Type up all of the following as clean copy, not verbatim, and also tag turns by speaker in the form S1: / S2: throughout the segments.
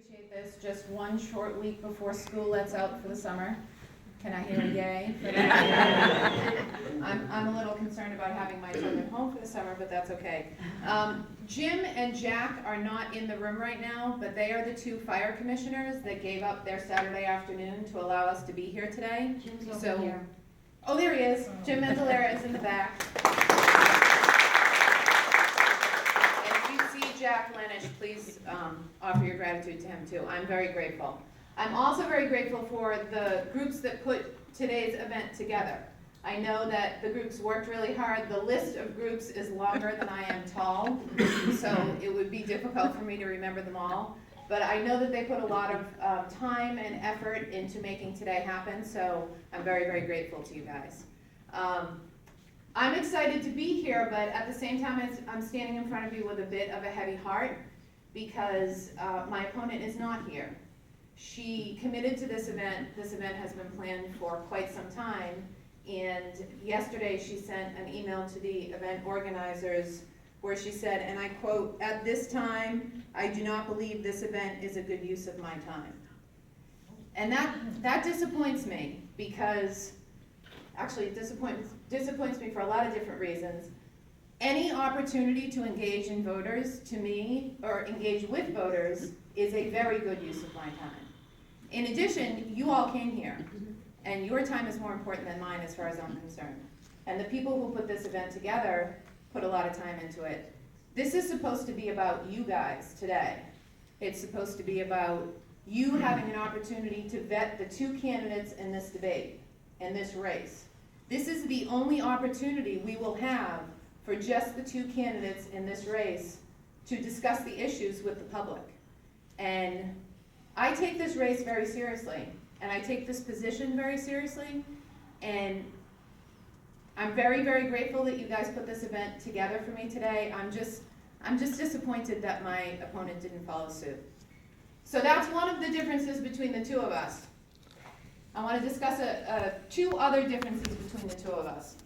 S1: appreciate this. Just one short week before school lets out for the summer. Can I hear a yay for that? I'm a little concerned about having my children home for the summer, but that's okay. Jim and Jack are not in the room right now, but they are the two fire commissioners that gave up their Saturday afternoon to allow us to be here today.
S2: Jim's over here.
S1: Oh, there he is. Jim Mentalera is in the back. And if you see Jack Lenish, please offer your gratitude to him too. I'm very grateful. I'm also very grateful for the groups that put today's event together. I know that the groups worked really hard. The list of groups is longer than I am tall, so it would be difficult for me to remember them all. But I know that they put a lot of time and effort into making today happen, so I'm very, very grateful to you guys. I'm excited to be here, but at the same time, I'm standing in front of you with a bit of a heavy heart because my opponent is not here. She committed to this event. This event has been planned for quite some time, and yesterday she sent an email to the event organizers where she said, and I quote, "At this time, I do not believe this event is a good use of my time." And that disappoints me because, actually it disappoints me for a lot of different reasons. Any opportunity to engage in voters, to me, or engage with voters, is a very good use of my time. In addition, you all came here, and your time is more important than mine as far as I'm concerned. And the people who put this event together put a lot of time into it. This is supposed to be about you guys today. It's supposed to be about you having an opportunity to vet the two candidates in this debate, in this race. This is the only opportunity we will have for just the two candidates in this race to discuss the issues with the public. And I take this race very seriously, and I take this position very seriously, and I'm very, very grateful that you guys put this event together for me today. I'm just disappointed that my opponent didn't follow suit. So that's one of the differences between the two of us. I want to discuss two other differences between the two of us.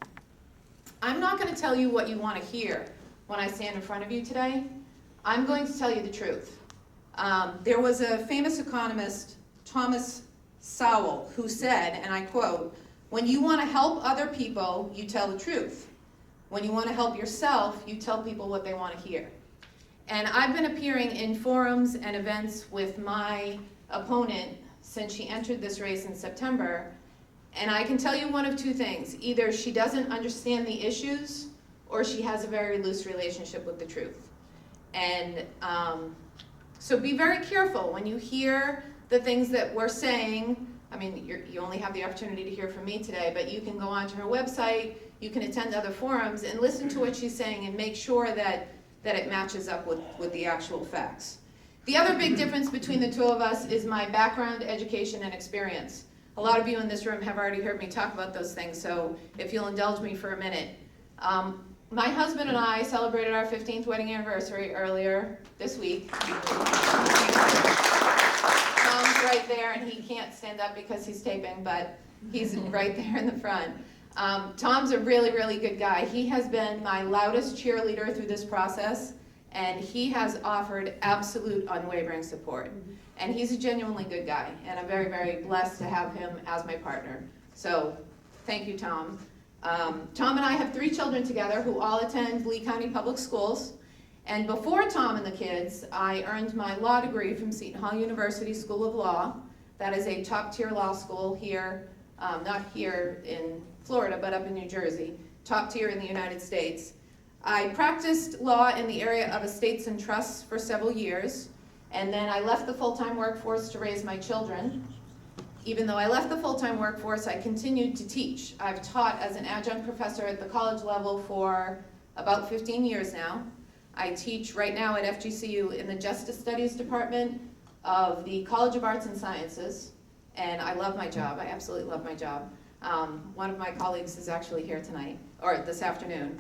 S1: I'm not going to tell you what you want to hear when I stand in front of you today. I'm going to tell you the truth. There was a famous economist, Thomas Sowell, who said, and I quote, "When you want to help other people, you tell the truth. When you want to help yourself, you tell people what they want to hear." And I've been appearing in forums and events with my opponent since she entered this race in September, and I can tell you one of two things. Either she doesn't understand the issues, or she has a very loose relationship with the truth. And so be very careful when you hear the things that we're saying. I mean, you only have the opportunity to hear from me today, but you can go onto her website, you can attend other forums, and listen to what she's saying and make sure that it matches up with the actual facts. The other big difference between the two of us is my background, education, and experience. A lot of you in this room have already heard me talk about those things, so if you'll indulge me for a minute. My husband and I celebrated our 15th wedding anniversary earlier this week. Tom's right there, and he can't stand up because he's taping, but he's right there in the front. Tom's a really, really good guy. He has been my loudest cheerleader through this process, and he has offered absolute unwavering support. And he's a genuinely good guy, and I'm very, very blessed to have him as my partner. So thank you, Tom. Tom and I have 3 children together who all attend Lee County Public Schools. And before Tom and the kids, I earned my law degree from Seton Hall University School of Law. That is a top-tier law school here, not here in Florida, but up in New Jersey, top tier in the United States. I practiced law in the area of estates and trusts for several years, and then I left the full-time workforce to raise my children. Even though I left the full-time workforce, I continued to teach. I've taught as an adjunct professor at the college level for about 15 years now. I teach right now at FGCU in the Justice Studies Department of the College of Arts and Sciences, and I love my job. I absolutely love my job. One of my colleagues is actually here tonight, or this afternoon.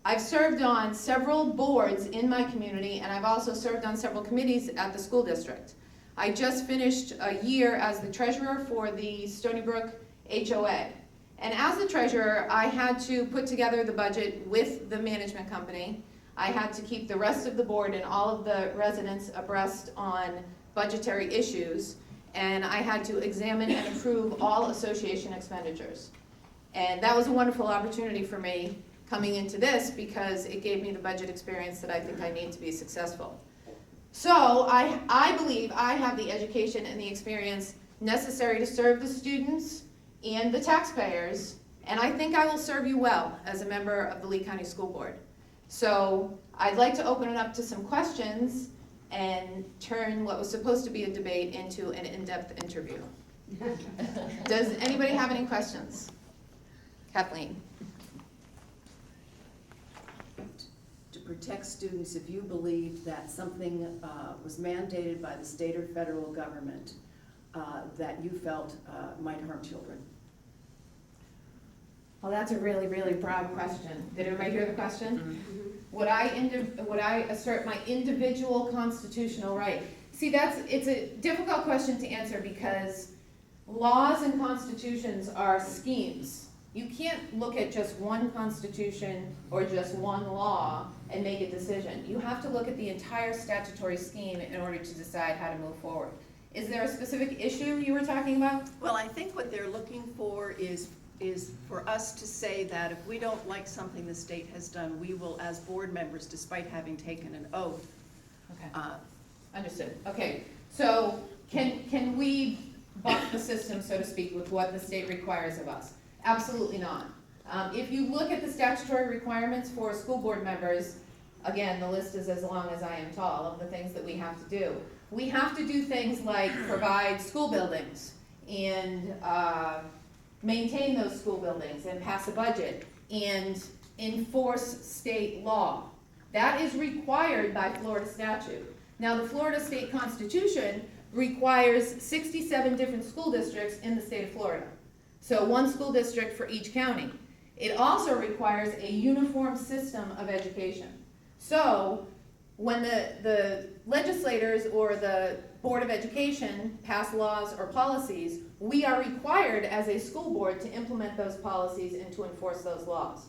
S1: I've served on several boards in my community, and I've also served on several committees at the school district. I just finished a year as the treasurer for the Stony Brook HOA. And as the treasurer, I had to put together the budget with the management company. I had to keep the rest of the board and all of the residents abreast on budgetary issues, and I had to examine and approve all association expenditures. And that was a wonderful opportunity for me coming into this, because it gave me the budget experience that I think I need to be successful. So I believe I have the education and the experience necessary to serve the students and the taxpayers, and I think I will serve you well as a member of the Lee County School Board. So I'd like to open it up to some questions and turn what was supposed to be a debate into an in-depth interview. Does anybody have any questions? Kathleen?
S2: To protect students, if you believe that something was mandated by the state or federal government that you felt might harm children?
S1: Well, that's a really, really broad question. Did everybody hear the question?
S2: Mm-hmm.
S1: Would I assert my individual constitutional right? See, it's a difficult question to answer, because laws and constitutions are schemes. You can't look at just one constitution or just one law and make a decision. You have to look at the entire statutory scheme in order to decide how to move forward. Is there a specific issue you were talking about?
S3: Well, I think what they're looking for is for us to say that if we don't like something the state has done, we will, as board members, despite having taken an oath.
S1: Okay. Understood. Okay, so can we buck the system, so to speak, with what the state requires of us? Absolutely not. If you look at the statutory requirements for school board members, again, the list is as long as I am tall of the things that we have to do. We have to do things like provide school buildings and maintain those school buildings and pass a budget and enforce state law. That is required by Florida statute. Now, the Florida State Constitution requires 67 different school districts in the state of Florida. So one school district for each county. It also requires a uniform system of education. So when the legislators or the Board of Education pass laws or policies, we are required as a school board to implement those policies and to enforce those laws.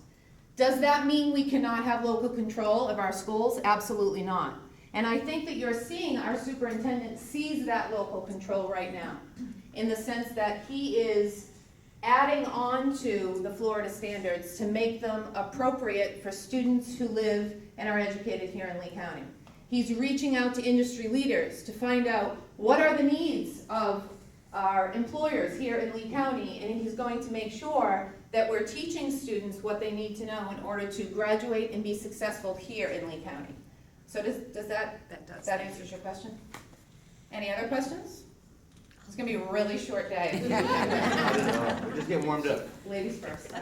S1: Does that mean we cannot have local control of our schools? Absolutely not. And I think that you're seeing our superintendent sees that local control right now, in the sense that he is adding on to the Florida standards to make them appropriate for students who live and are educated here in Lee County. He's reaching out to industry leaders to find out what are the needs of our employers here in Lee County, and he's going to make sure that we're teaching students what they need to know in order to graduate and be successful here in Lee County. So does that answers your question? Any other questions? It's gonna be a really short day.
S4: We're just getting warmed up.
S1: Ladies first.